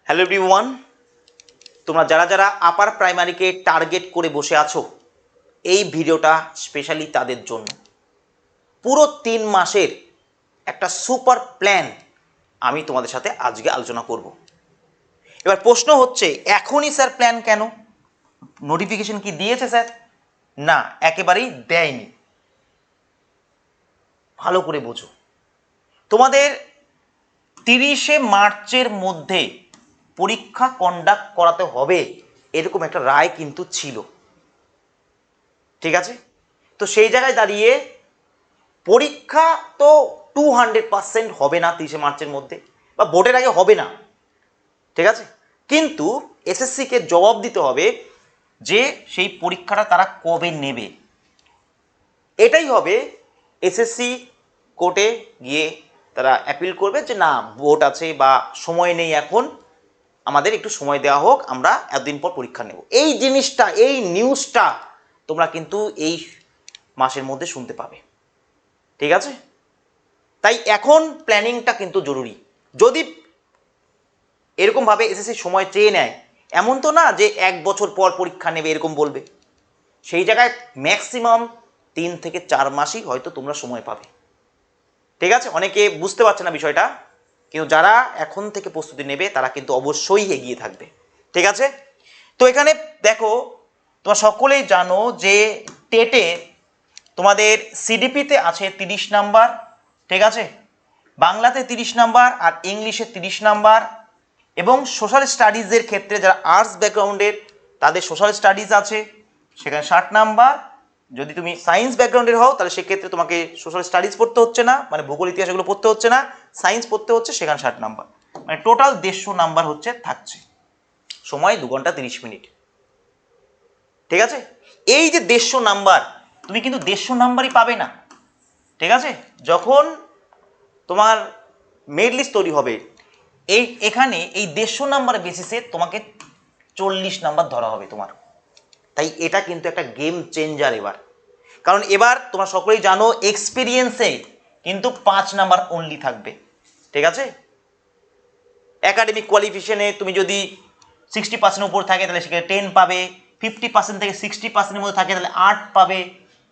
Hello everyone, তোমরা যারা যারা আপার প্রাইমারিকে টার্গেট করে বসে আছো, এই ভিডিওটা স্পেশালি তাদের জন্য। পুরো 3 মাসের একটা সুপার প্ল্যান আমি তোমাদের সাথে আজকে আলোচনা করব। এবার প্রশ্ন হচ্ছে, এখনই স্যার প্ল্যান কেন? নোটিফিকেশন কি দিয়েছে স্যার? না, একেবারেই দেয়নি। ভালো করে বোঝো, তোমাদের 30শে মার্চের মধ্যে পরীক্ষা কন্ডাক্ট করাতে হবে, এরকম একটা রায় কিন্তু ছিল। ঠিক আছে, তো সেই জায়গায় দাঁড়িয়ে পরীক্ষা তো 200% হবে না 30শে মার্চের মধ্যে, বা ভোটের আগে হবে না। ঠিক আছে, কিন্তু এসএসসিকে জবাব দিতে হবে যে সেই পরীক্ষাটা তারা কবে নেবে। এটাই হবে এসএসসি কোর্টে গিয়ে তারা অ্যাপিল করবে যে না, ভোট আছে বা সময় নেই, এখন আমাদের একটু সময় দেওয়া হোক, আমরা এতদিন পর পরীক্ষা নেব। এই জিনিসটা, এই নিউজটা তোমরা কিন্তু এই মাসের মধ্যে শুনতে পাবে। ঠিক আছে, তাই এখন প্ল্যানিংটা কিন্তু জরুরি। যদি এরকমভাবে এসএসসি সময় চেয়ে নেয়, এমন তো না যে 1 বছর পর পরীক্ষা নেবে এরকম বলবে। সেই জায়গায় ম্যাক্সিমাম 3 থেকে 4 মাসই হয়তো তোমরা সময় পাবে। ঠিক আছে, অনেকে বুঝতে পারছে না বিষয়টা, কিন্তু যারা এখন থেকে প্রস্তুতি নেবে তারা কিন্তু অবশ্যই এগিয়ে থাকবে। ঠিক আছে, তো এখানে দেখো, তোমরা সকলেই জানো যে টেটে তোমাদের সিডিপিতে আছে 30 নাম্বার। ঠিক আছে, বাংলাতে 30 নাম্বার আর ইংলিশে 30 নাম্বার, এবং সোশ্যাল স্টাডিজের ক্ষেত্রে যারা আর্টস ব্যাকগ্রাউন্ডের তাদের সোশ্যাল স্টাডিজ আছে, সেখানে 60 নাম্বার। যদি তুমি সায়েন্স ব্যাকগ্রাউন্ডের হও তাহলে সেক্ষেত্রে তোমাকে সোশ্যাল স্টাডিজ পড়তে হচ্ছে না, মানে ভূগোল ইতিহাস এগুলো পড়তে হচ্ছে না, সায়েন্স পড়তে হচ্ছে, সেখানে 60 নাম্বার, মানে টোটাল 150 নাম্বার হচ্ছে থাকছে। সময় 2 ঘন্টা 30 মিনিট। ঠিক আছে, এই যে 150 নাম্বার, তুমি কিন্তু 150 নাম্বারই পাবে না। ঠিক আছে, যখন তোমার মেরিট লিস্ট তৈরি হবে, এখানে এই 150 নাম্বার বেসিসে তোমাকে 40 নাম্বার ধরা হবে তোমার। তাই এটা কিন্তু একটা গেম চেঞ্জার এবার, কারণ এবার তোমরা সকলেই জানো এক্সপিরিয়েন্সে কিন্তু 5 নাম্বার অনলি থাকবে। ঠিক আছে, একাডেমিক কোয়ালিফিকেশনে তুমি যদি 60% উপর থাকে তাহলে সেখানে 10 পাবে, 50% থেকে 60%-এর মধ্যে থাকে তাহলে 8 পাবে,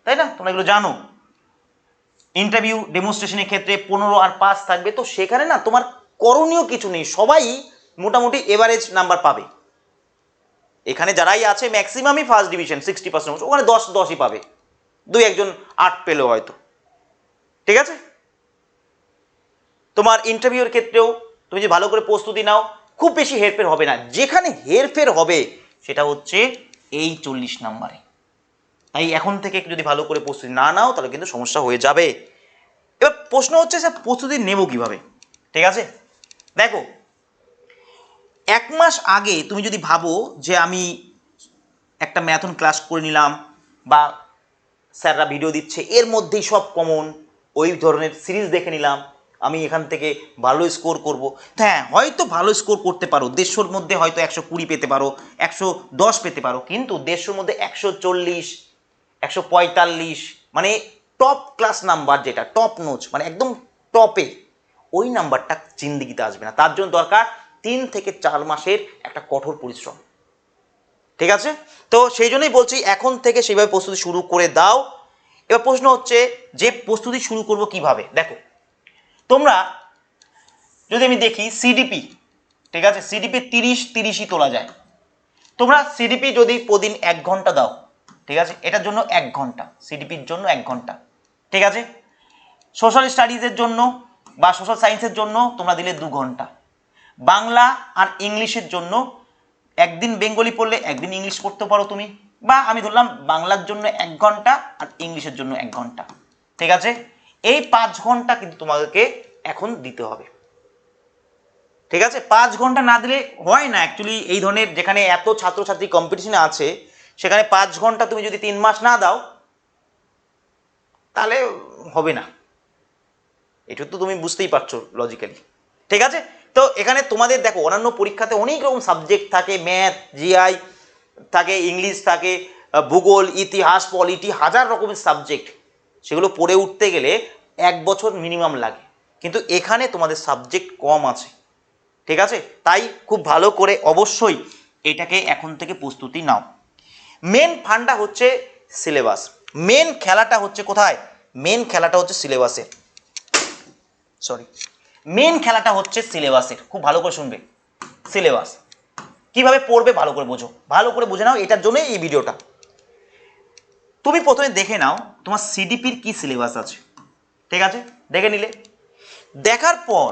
তাই না? তোমরা এগুলো জানো। ইন্টারভিউ ডেমনস্ট্রেশনের ক্ষেত্রে 15 আর 5 থাকবে। তো সেখানে না তোমার করণীয় কিছু নেই, সবাই মোটামুটি এভারেজ নাম্বার পাবে। এখানে যারাই আছে ম্যাক্সিমামই ফার্স্ট ডিভিশন 60%, ওখানে 10-10ই পাবে, 2-1 জন 8 পেলেও হয়তো। ঠিক আছে, তোমার ইন্টারভিউর ক্ষেত্রেও তুমি যদি ভালো করে প্রস্তুতি নাও, খুব বেশি হেরফের হবে না। যেখানে হেরফের হবে সেটা হচ্ছে এই 40 নাম্বারে। তাই এখন থেকে যদি ভালো করে প্রস্তুতি না নাও তাহলে কিন্তু সমস্যা হয়ে যাবে। এবার প্রশ্ন হচ্ছে স্যার প্রস্তুতি নেব কিভাবে? ঠিক আছে, দেখো, 1 মাস আগে তুমি যদি ভাবো যে আমি একটা ম্যারাথন ক্লাস করে নিলাম, বা স্যাররা ভিডিও দিচ্ছে এর মধ্যেই সব কমন, ওই ধরনের সিরিজ দেখে নিলাম, আমি এখান থেকে ভালো স্কোর করব। হ্যাঁ, হয়তো ভালো স্কোর করতে পারো, 150-র মধ্যে হয়তো 120 পেতে পারো, 110 পেতে পারো, কিন্তু 150-র মধ্যে 140, 145, মানে টপ ক্লাস নাম্বার, যেটা টপ নোচ, মানে একদম টপে, ওই নাম্বারটা জিন্দিগিতে আসবে না। তার জন্য দরকার 3 থেকে 4 মাসের একটা কঠোর পরিশ্রম। ঠিক আছে, তো সেই জন্যই বলছি এখন থেকে সেইভাবে প্রস্তুতি শুরু করে দাও। এবার প্রশ্ন হচ্ছে যে প্রস্তুতি শুরু করব কিভাবে? দেখো, তোমরা যদি আমি দেখি সিডিপি, ঠিক আছে, সিডিপি 30-30ই তোলা যায়। তোমরা সিডিপি যদি প্রতিদিন 1 ঘন্টা দাও, ঠিক আছে, এটার জন্য 1 ঘন্টা, সিডিপির জন্য 1 ঘন্টা। ঠিক আছে, সোশ্যাল স্টাডিজের জন্য বা সোশ্যাল সায়েন্সের জন্য তোমরা দিলে 2 ঘন্টা। বাংলা আর ইংলিশের জন্য একদিন বেঙ্গলি পড়লে একদিন ইংলিশ পড়তে পারো তুমি, বা আমি ধরলাম বাংলার জন্য 1 ঘন্টা আর ইংলিশের জন্য 1 ঘন্টা। ঠিক আছে, এই 5 ঘন্টা কিন্তু তোমাদেরকে এখন দিতে হবে। ঠিক আছে, 5 ঘন্টা না দিলে হয় না অ্যাকচুয়ালি। এই ধরনের যেখানে এত ছাত্রছাত্রী কম্পিটিশনে আছে, সেখানে 5 ঘন্টা তুমি যদি 3 মাস না দাও তাহলে হবে না। এটা তো তুমি বুঝতেই পারছো লজিক্যালি। ঠিক আছে, তো এখানে তোমাদের দেখো অন্যান্য পরীক্ষাতে অনেক রকম সাবজেক্ট থাকে, ম্যাথ, জিআই থাকে, ইংলিশ থাকে, ভূগোল, ইতিহাস, পলিটি, হাজার রকমের সাবজেক্ট। সেগুলো পড়ে উঠতে গেলে 1 বছর মিনিমাম লাগে, কিন্তু এখানে তোমাদের সাবজেক্ট কম আছে। ঠিক আছে, তাই খুব ভালো করে অবশ্যই এটাকে এখন থেকে প্রস্তুতি নাও। মেন ফান্ডা হচ্ছে সিলেবাস, মেন খেলাটা হচ্ছে কোথায়, মেন খেলাটা হচ্ছে সিলেবাসের, সরি মেন খেলাটা হচ্ছে সিলেবাসের। খুব ভালো করে শুনবে, সিলেবাস কিভাবে পড়বে ভালো করে বোঝো, ভালো করে বুঝে নাও, এটার জন্যই এই ভিডিওটা। তুমি প্রথমে দেখে নাও তোমার সিডিপির কি সিলেবাস আছে, ঠিক আছে, দেখে নিলে, দেখার পর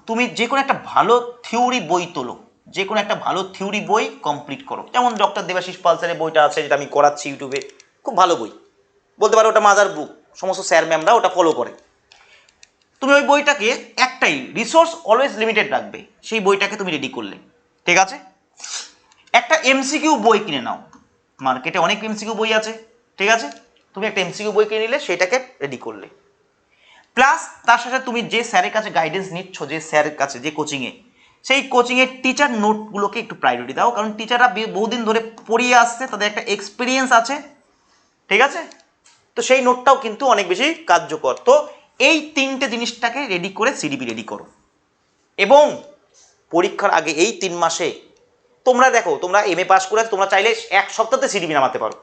তুমি যে কোনো একটা ভালো থিওরি বই তোলো, যে কোনো একটা ভালো থিওরি বই কমপ্লিট করো। যেমন ডক্টর দেবাশিস পাল স্যারের বইটা আছে, যেটা আমি করাচ্ছি ইউটিউবে, খুব ভালো বই, বলতে পারো ওটা মাদার বুক, সমস্ত স্যার ম্যামরা ওটা ফলো করে। তুমি ওই বইটাকে, একটাই রিসোর্স অলওয়েজ লিমিটেড রাখবে, সেই বইটাকে তুমি রেডি করলে, ঠিক আছে। একটা এমসিকিউ বই কিনে নাও, মার্কেটে অনেক এমসিকিউ বই আছে, ঠিক আছে, তুমি একটা এমসিকিউ বই কিনে নিলে, সেটাকে রেডি করলে। প্লাস তার সাথে তুমি যে স্যারের কাছে গাইডেন্স নিচ্ছ, যে স্যারের কাছে, যে কোচিংয়ে, সেই কোচিংয়ের টিচার নোটগুলোকে একটু প্রায়োরিটি দাও, কারণ টিচাররা বহুদিন ধরে পড়িয়ে আসছে, তাদের একটা এক্সপিরিয়েন্স আছে, ঠিক আছে, তো সেই নোটটাও কিন্তু অনেক বেশি কার্যকর। তো এই তিনটে জিনিসটাকে রেডি করে সিডিপি রেডি করো, এবং পরীক্ষার আগে এই 3 মাসে তোমরা দেখো, তোমরা এমএ পাস করে তোমরা চাইলে 1 সপ্তাহতে সিডিপি নামাতে পারো,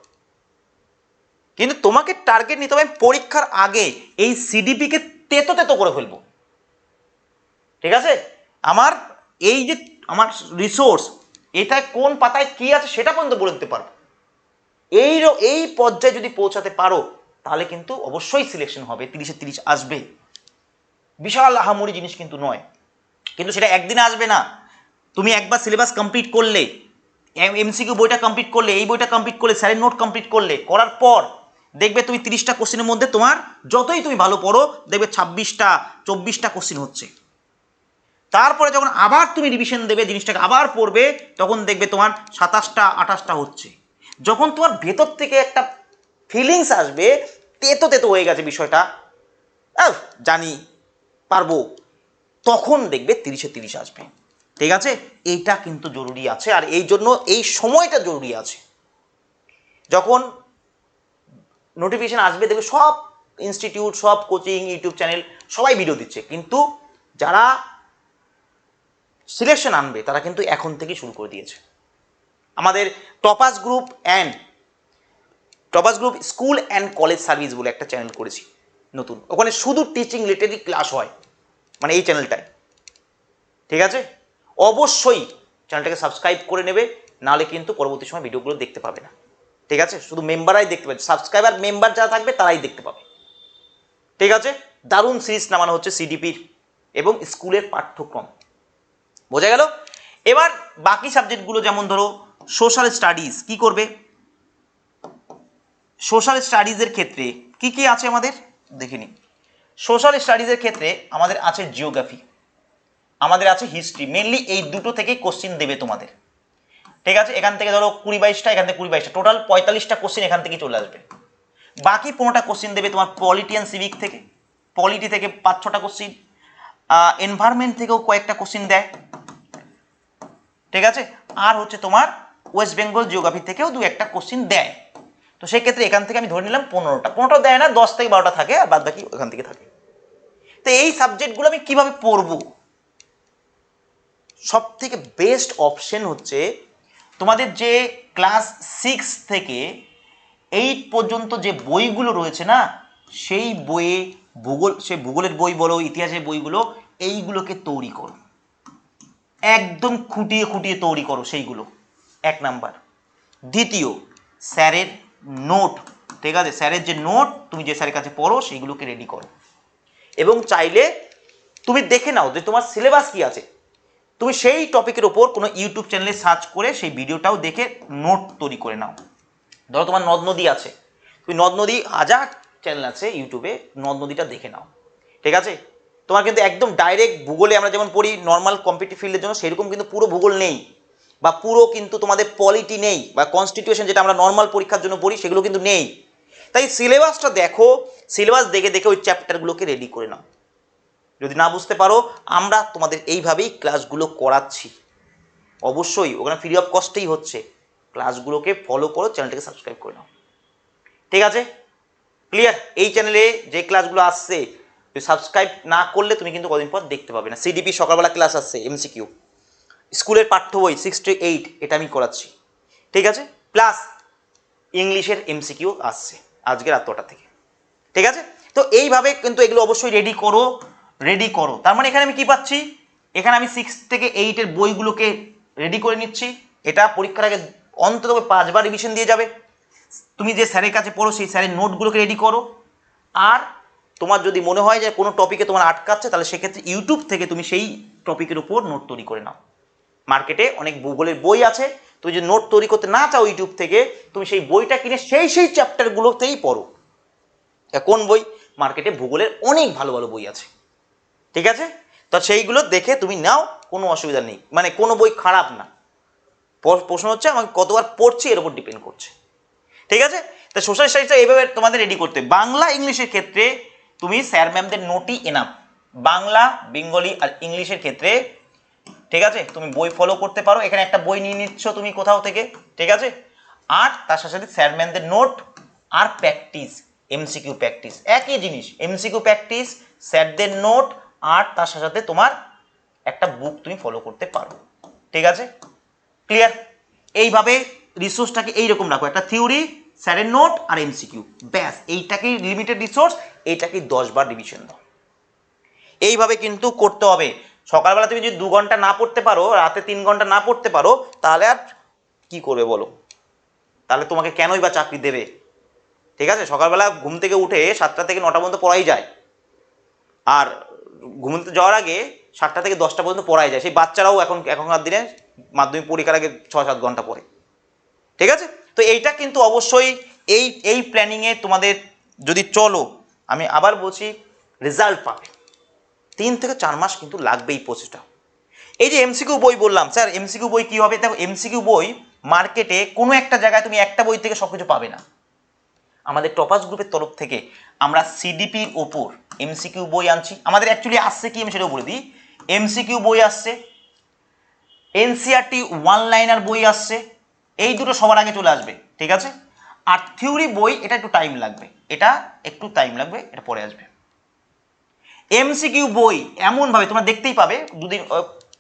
কিন্তু তোমাকে টার্গেট নিতে হবে পরীক্ষার আগে এই সিডিপিকে তেতো তেতো করে ফেলবো, ঠিক আছে। আমার এই যে আমার রিসোর্স, এটা কোন পাতায় কি আছে সেটা পর্যন্ত বলে দিতে পারবো। এই পর্যায়ে যদি পৌঁছাতে পারো, তাহলে কিন্তু অবশ্যই সিলেকশন হবে, 30-এ 30 আসবে, বিশাল আহামরি জিনিস কিন্তু নয়, কিন্তু সেটা একদিনে আসবে না। তুমি একবার সিলেবাস কমপ্লিট করলে, এমসিকিউ বইটা কমপ্লিট করলে, এই বইটা কমপ্লিট করলে, স্যারের নোট কমপ্লিট করলে, করার পর দেখবে তুমি 30টা কোশ্চেনের মধ্যে তোমার যতই তুমি ভালো পড়ো, দেখবে 26টা 24টা কোশ্চেন হচ্ছে। তারপরে যখন আবার তুমি রিভিশন দেবে, জিনিসটাকে আবার পড়বে, তখন দেখবে তোমার 27টা 28টা হচ্ছে। যখন তোমার ভেতর থেকে একটা ফিলিংস আসবে, তেতো তেতো হয়ে গেছে বিষয়টা, জানি পারবো, তখন দেখবে 30-এ 30 আসবে, ঠিক আছে। এইটা কিন্তু জরুরি আছে, আর এই জন্য এই সময়টা জরুরি আছে। যখন নোটিফিকেশন আসবে, দেখবে সব ইনস্টিটিউট, সব কোচিং, ইউটিউব চ্যানেল সবাই ভিডিও দিচ্ছে, কিন্তু যারা সিলেকশন আনবে তারা কিন্তু এখন থেকেই শুরু করে দিয়েছে। আমাদের toppers group school and college service বলে একটা চ্যানেল করেছি নতুন, ওখানে শুধু টিচিং রিলেটেডই ক্লাস হয়, মানে এই চ্যানেলটায়, ঠিক আছে। অবশ্যই চ্যানেলটাকে সাবস্ক্রাইব করে নেবে, নাহলে কিন্তু পরবর্তী সময় ভিডিওগুলো দেখতে পাবে না, ঠিক আছে। শুধু মেম্বাররাই দেখতে পাবে, সাবস্ক্রাইবার মেম্বার যারা থাকবে তারাই দেখতে পাবে, ঠিক আছে। দারুণ সিরিজ নামানো হচ্ছে সিডিপির এবং স্কুলের পাঠ্যক্রম, বোঝা গেল। এবার বাকি সাবজেক্টগুলো, যেমন ধরো সোশ্যাল স্টাডিজ, কি করবে, সোশ্যাল স্টাডিজের ক্ষেত্রে কি কি আছে আমাদের দেখে নিই। সোশ্যাল স্টাডিজের ক্ষেত্রে আমাদের আছে জিওগ্রাফি, আমাদের আছে হিস্ট্রি, মেনলি এই দুটো থেকেই কোশ্চিন দেবে তোমাদের, ঠিক আছে। এখান থেকে ধরো 20-22টা, এখান থেকে 20-22টা, টোটাল 45টা কোশ্চিন এখান থেকে চলে আসবে। বাকি 15টা কোশ্চিন দেবে তোমার পলিটি অ্যান্ড সিভিক থেকে, পলিটি থেকে 5-6টা কোশ্চিন, এনভায়রনমেন্ট থেকেও কয়েকটা কোশ্চিন দেয়, ঠিক আছে। আর হচ্ছে তোমার ওয়েস্ট বেঙ্গল জিওগ্রাফি থেকেও 2-1টা কোশ্চিন দেয়। তো সেই ক্ষেত্রে এখান থেকে আমি ধরে নিলাম 15টা দেয় না, 10 থেকে 12টা থাকে, আর বাদ বাকি ওখান থেকে থাকে। তো এই সাবজেক্টগুলো আমি কিভাবে পড়বো, সব থেকে বেস্ট অপশন হচ্ছে তোমাদের যে ক্লাস 6 থেকে 8 পর্যন্ত যে বইগুলো রয়েছে না, সেই বইয়ে ভূগোলের বই বলো, ইতিহাসের বইগুলো, এইগুলোকে তৈরি করো, একদম খুঁটিয়ে খুঁটিয়ে তৈরি করো সেইগুলো, 1 নাম্বার। দ্বিতীয়, স্যারের নোট, ঠিক আছে, স্যারের যে নোট তুমি যে স্যারের কাছে পড়ো সেইগুলোকে রেডি করো, এবং চাইলে তুমি দেখে নাও যে তোমার সিলেবাস কি আছে, তুমি সেই টপিকের ওপর কোনো ইউটিউব চ্যানেলে সার্চ করে সেই ভিডিওটাও দেখে নোট তৈরি করে নাও। ধরো তোমার নদ নদী আছে, তুমি নদ নদী, হাজার চ্যানেল আছে ইউটিউবে, নদ নদীটা দেখে নাও, ঠিক আছে। তোমার কিন্তু একদম ডাইরেক্ট ভূগোলে আমরা যেমন পড়ি নর্মাল কম্পিটিটিভ ফিল্ডের জন্য, সেরকম কিন্তু পুরো ভূগোল নেই, বা পুরো কিন্তু তোমাদের পলিটি নেই, বা কনস্টিটিউশন যেটা আমরা নর্মাল পরীক্ষার জন্য পড়ি সেগুলো কিন্তু নেই। তাই সিলেবাসটা দেখো, সিলেবাস দেখে দেখে ওই চ্যাপ্টারগুলোকে রেডি করে নাও। যদি না বুঝতে পারো, আমরা তোমাদের এইভাবেই ক্লাসগুলো করাচ্ছি, অবশ্যই ওখানে ফ্রি অফ কস্টেই হচ্ছে, ক্লাসগুলোকে ফলো করো, চ্যানেলটাকে সাবস্ক্রাইব করে নাও, ঠিক আছে, ক্লিয়ার। এই চ্যানেলে যে ক্লাসগুলো আসছে, সাবস্ক্রাইব না করলে তুমি কিন্তু কদিন পর দেখতে পাবে না। সিডিপি সকালবেলা ক্লাস আসছে এমসিকিউ, স্কুলের পাঠ্য বই 6 to 8 এটা আমি করাচ্ছি, ঠিক আছে, প্লাস ইংলিশের এমসিকিউ আসছে আজকে রাত 9টা থেকে, ঠিক আছে। তো এইভাবে কিন্তু এগুলো অবশ্যই রেডি করো। তার মানে এখানে আমি কি পাচ্ছি, এখানে আমি 6 থেকে 8 এর বইগুলোকে রেডি করে নিচ্ছি। এটা পরীক্ষার আগে অন্তত 5বার রিভিশন দিয়ে যাবে। তুমি যে স্যারের কাছে পড়ো সেই স্যারের নোটগুলোকে রেডি করো। আর তোমার যদি মনে হয় যে কোনো টপিকে তোমার আটকাচ্ছে, তাহলে সেক্ষেত্রে ইউটিউব থেকে তুমি সেই টপিকের উপর নোট তৈরি করে নাও। মার্কেটে অনেক ভূগোলের বই আছে, তুমি যদি নোট তৈরি করতে না চাও ইউটিউব থেকে, তুমি সেই বইটা কিনে সেই চ্যাপ্টারগুলোতেই পড়ো। কোন বই? মার্কেটে ভূগোলের অনেক ভালো ভালো বই আছে, ঠিক আছে। তো সেইগুলো দেখে তুমি নাও, কোনো অসুবিধা নেই, মানে কোনো বই খারাপ না। প্রশ্ন হচ্ছে আমাকে কতবার পড়ছি এর উপর ডিপেন্ড করছে, ঠিক আছে। তো সোশ্যাল স্টাডিজটা এইভাবে তোমাদের রেডি করতে। বাংলা ইংলিশের ক্ষেত্রে তুমি স্যার ম্যামদের নোটই এনাফ। বাংলা, বেঙ্গলি আর ইংলিশের ক্ষেত্রে, ঠিক আছে, তুমি বই ফলো করতে পারো। এখানে একটা বই নিয়ে নিচ্ছ তুমি কোথাও থেকে, ঠিক আছে। আর তার সাথে সাথে স্যার ম্যামদের নোট আর প্র্যাকটিস, এমসিকিউ প্র্যাকটিস, একই জিনিস। এমসিকিউ প্র্যাকটিস, স্যারদের নোট, আর তার সাথে সাথে তোমার একটা বুক তুমি ফলো করতে পারো, ঠিক আছে, ক্লিয়ার। এইভাবে রিসোর্সটাকে এইরকম রাখো, একটা থিওরি, স্যারের নোট আর এমসিকিউ, ব্যাস। এইটাকেই লিমিটেড রিসোর্স, এইটাকেই 10বার রিভিশন দাও। এইভাবে কিন্তু করতে হবে। সকালবেলা তুমি যদি 2 ঘন্টা না পড়তে পারো, রাতে 3 ঘন্টা না পড়তে পারো, তাহলে আর কি করবে বলো? তাহলে তোমাকে কেনই বা চাকরি দেবে? ঠিক আছে, সকালবেলা ঘুম থেকে উঠে 7টা থেকে 9টা পর্যন্ত পড়াই যায়, আর ঘুমতে যাওয়ার আগে 7টা থেকে 10টা পর্যন্ত পড়াই যায়। সেই বাচ্চারাও এখনকার দিনে মাধ্যমিক পরীক্ষার আগে 6-7 ঘন্টা পড়ে, ঠিক আছে। তো এইটা কিন্তু অবশ্যই এই প্ল্যানিংয়ে তোমাদের যদি চলো, আমি আবার বলছি, রেজাল্ট পাবে। 3 থেকে 4 মাস কিন্তু লাগবে এই প্রসেসটা। এই যে এমসিকিউ বই বললাম, স্যার এমসিকিউ বই কি হবে? দেখো, এমসিকিউ বই মার্কেটে কোনো একটা জায়গায় তুমি একটা বই থেকে সবকিছু পাবে না। আমাদের টপাস গ্রুপের তরফ থেকে আমরা সিডিপির ওপর এমসিকিউ বই আনছি। আমাদের অ্যাকচুয়ালি আসছে কি, আমি সেটাও বলে দিই। এমসিকিউ বই আসছে, এনসিআরটি 1 লাইনার বই আসছে, এই দুটো সবার আগে চলে আসবে, ঠিক আছে। আর থিওরি বই এটা একটু টাইম লাগবে, এটা পরে আসবে। এমসিকিউ বই এমনভাবে তোমরা দেখতেই পাবে, 2 দিন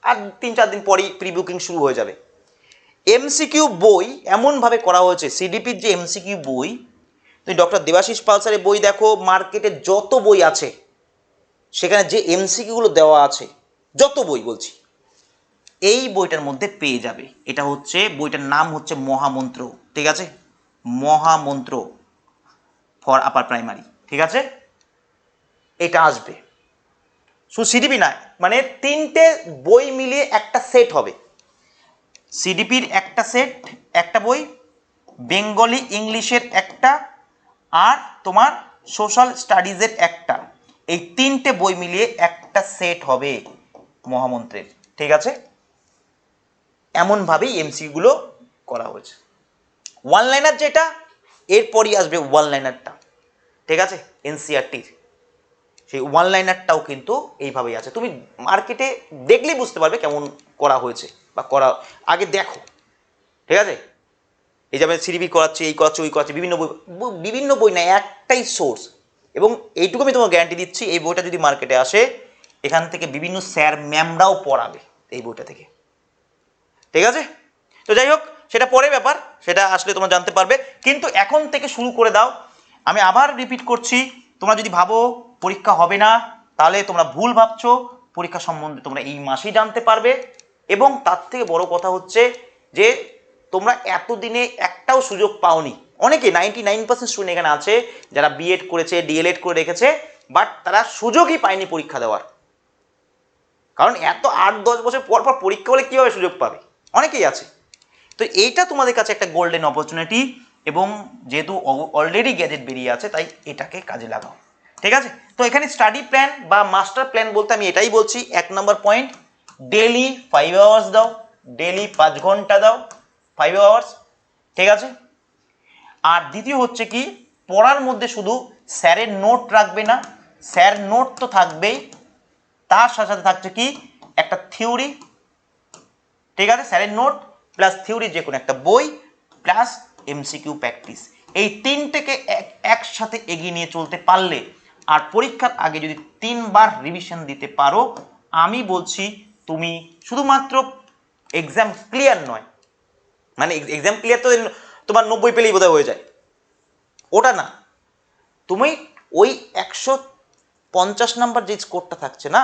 আর 3-4 দিন পরেই প্রি বুকিং শুরু হয়ে যাবে। এমসিকিউ বই এমনভাবে করা হয়েছে, সিডিপির যে এমসিকিউ বই, তুমি ডক্টর দেবাশিস পাল স্যারের বই দেখো, মার্কেটে যত বই আছে সেখানে যে এমসিকিউগুলো দেওয়া আছে, যত বই বলছি, এই বইটার মধ্যে পেয়ে যাবে। এটা হচ্ছে, বইটার নাম হচ্ছে মহামন্ত্র, ঠিক আছে, মহামন্ত্র ফর আপার প্রাইমারি, ঠিক আছে। এটা আসবে শুধু সিডিপি না, মানে 3টে বই মিলিয়ে একটা সেট হবে। সিডিপির একটা সেট, একটা বই, বেঙ্গলি ইংলিশের একটা, আর তোমার সোশ্যাল স্টাডিজের একটা, এই 3টে বই মিলিয়ে একটা সেট হবে মহামন্ত্রের, ঠিক আছে। এমনভাবেই এমসিকিউগুলো করা হয়েছে। 1 লাইনার যেটা, এরপরই আসবে 1 লাইনারটা, ঠিক আছে, এনসিআরটির সেই 1 লাইনারটাও কিন্তু এইভাবেই আছে। তুমি মার্কেটে দেখলেই বুঝতে পারবে কেমন করা হয়েছে বা করা, আগে দেখো, ঠিক আছে। এই যে আমি সিডিপি করাচ্ছি, এই করাচ্ছি, ওই করাচ্ছি, বিভিন্ন বই না, একটাই সোর্স। এবং এইটুকু আমি তোমাকে গ্যারান্টি দিচ্ছি, এই বইটা যদি মার্কেটে আসে, এখান থেকে বিভিন্ন স্যার ম্যামরাও পড়াবে এই বইটা থেকে, ঠিক আছে। তো যাই হোক, সেটা পরে ব্যাপার, সেটা আসলে তোমরা জানতে পারবে, কিন্তু এখন থেকে শুরু করে দাও। আমি আবার রিপিট করছি, তোমরা যদি ভাবো পরীক্ষা হবে না, তাহলে তোমরা ভুল ভাবছো। পরীক্ষা সম্বন্ধে তোমরা এই মাসেই জানতে পারবে। এবং তার থেকে বড় কথা হচ্ছে যে তোমরা এতদিনে একটাও সুযোগ পাওনি। অনেকে 99% স্টুডেন্ট এখানে আছে যারা বিএড করেছে, ডিএলএড করে রেখেছে, বাট তারা সুযোগই পায়নি পরীক্ষা দেওয়ার। কারণ এত 8-10 বছর পর পর পরীক্ষা হলে কীভাবে সুযোগ পাবে? অনেকেই আছে। তো এইটা তোমাদের কাছে একটা গোল্ডেন অপরচুনিটি, এবং যেহেতু অলরেডি গ্যাজেট বেরিয়ে আছে, তাই এটাকে কাজে লাগাও, ঠিক আছে। তো এখানে স্টাডি প্ল্যান বা মাস্টার প্ল্যান বলতে আমি এটাই বলছি, 1 নম্বর পয়েন্ট, ডেলি 5 আওয়ার্স দাও, ডেলি 5 ঘন্টা দাও, 5 আওয়ার্স, ঠিক আছে। আর দ্বিতীয় হচ্ছে কি, পড়ার মধ্যে শুধু স্যারের নোট রাখবে না, স্যার নোট তো থাকবেই, তার সাথে সাথে থাকছে কি একটা থিওরি, ঠিক আছে, স্যারের নোট প্লাস থিওরি, যে কোনো একটা বই প্লাস এমসিকিউ প্র্যাকটিস, এই 3টেকে একসাথে এগিয়ে নিয়ে চলতে পারলে, আর পরীক্ষার আগে যদি 3বার রিভিশন দিতে পারো, আমি বলছি তুমি শুধুমাত্র এক্সাম ক্লিয়ার নয়, মানে এক্সাম ক্লিয়ার তো তোমার 90 পেলেই বোধহয় হয়ে যায়, ওটা না। তুমি ওই 150 নাম্বার যে স্কোরটা থাকছে না,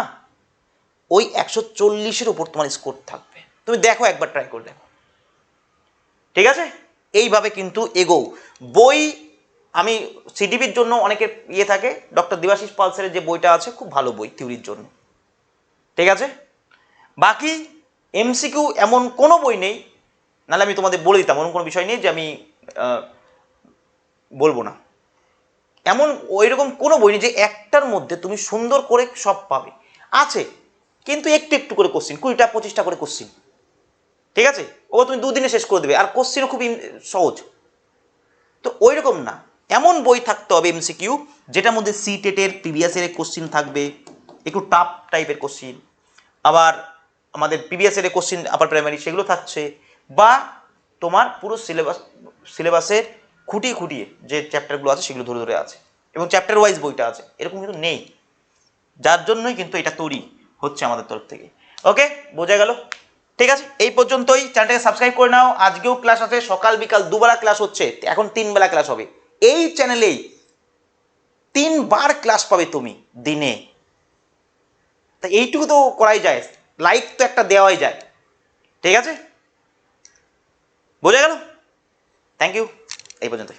ওই 140-এর উপর তোমার স্কোর থাকবে। তুমি দেখো, একবার ট্রাই করে দেখো, ঠিক আছে? এইভাবে কিন্তু এগোও। বই আমি সিডিপির জন্য অনেকের ইয়ে থাকে, ডক্টর দেবাশিস পালসের যে বইটা আছে খুব ভালো বই থিওরির জন্য, ঠিক আছে? বাকি এমসিকিউ এমন কোনো বই নেই, নাহলে আমি তোমাদের বলে দিতাম, এমন কোনো বিষয় নেই যে আমি বলবো না। এমন ওই রকম কোনো বই নেই যে একটার মধ্যে তুমি সুন্দর করে সব পাবে। আছে, কিন্তু একটু একটু করে কোশ্চিন, 20টা 25টা করে কোশ্চিন, ঠিক আছে? ও তুমি দুদিনে শেষ করে দেবে, আর কোশ্চিনও খুব সহজ। তো ওই রকম না, এমন বই থাকতে হবে এমসিকিউ যেটার মধ্যে সি টেটের প্রিভিয়াস এর কোশ্চিন থাকবে, একটু টাফ টাইপের কোশ্চিন, আবার আমাদের প্রিভিয়াস এর কোশ্চিন আপার প্রাইমারি সেগুলো থাকছে, বা তোমার পুরো সিলেবাসের খুঁটিয়ে খুঁটিয়ে যে চ্যাপ্টারগুলো আছে সেগুলো ধরে ধরে আছে, এবং চ্যাপ্টার ওয়াইজ বইটা আছে, এরকম কিন্তু নেই। যার জন্যই কিন্তু এটা তৈরি হচ্ছে আমাদের তরফ থেকে। ওকে, বোঝা গেল? ঠিক আছে, এই পর্যন্তই। চ্যানেলটাকে সাবস্ক্রাইব করে নাও। আজকেও ক্লাস আছে, সকাল বিকাল দুবেলা ক্লাস হচ্ছে, এখন 3 বেলা ক্লাস হবে। এই চ্যানেলেই 3 বার ক্লাস পাবে তুমি দিনে। তা এইটুকু তো করাই যায়, লাইক তো একটা দেওয়াই যায়, ঠিক আছে? বোঝা গেল? থ্যাংক ইউ, এই পর্যন্তই।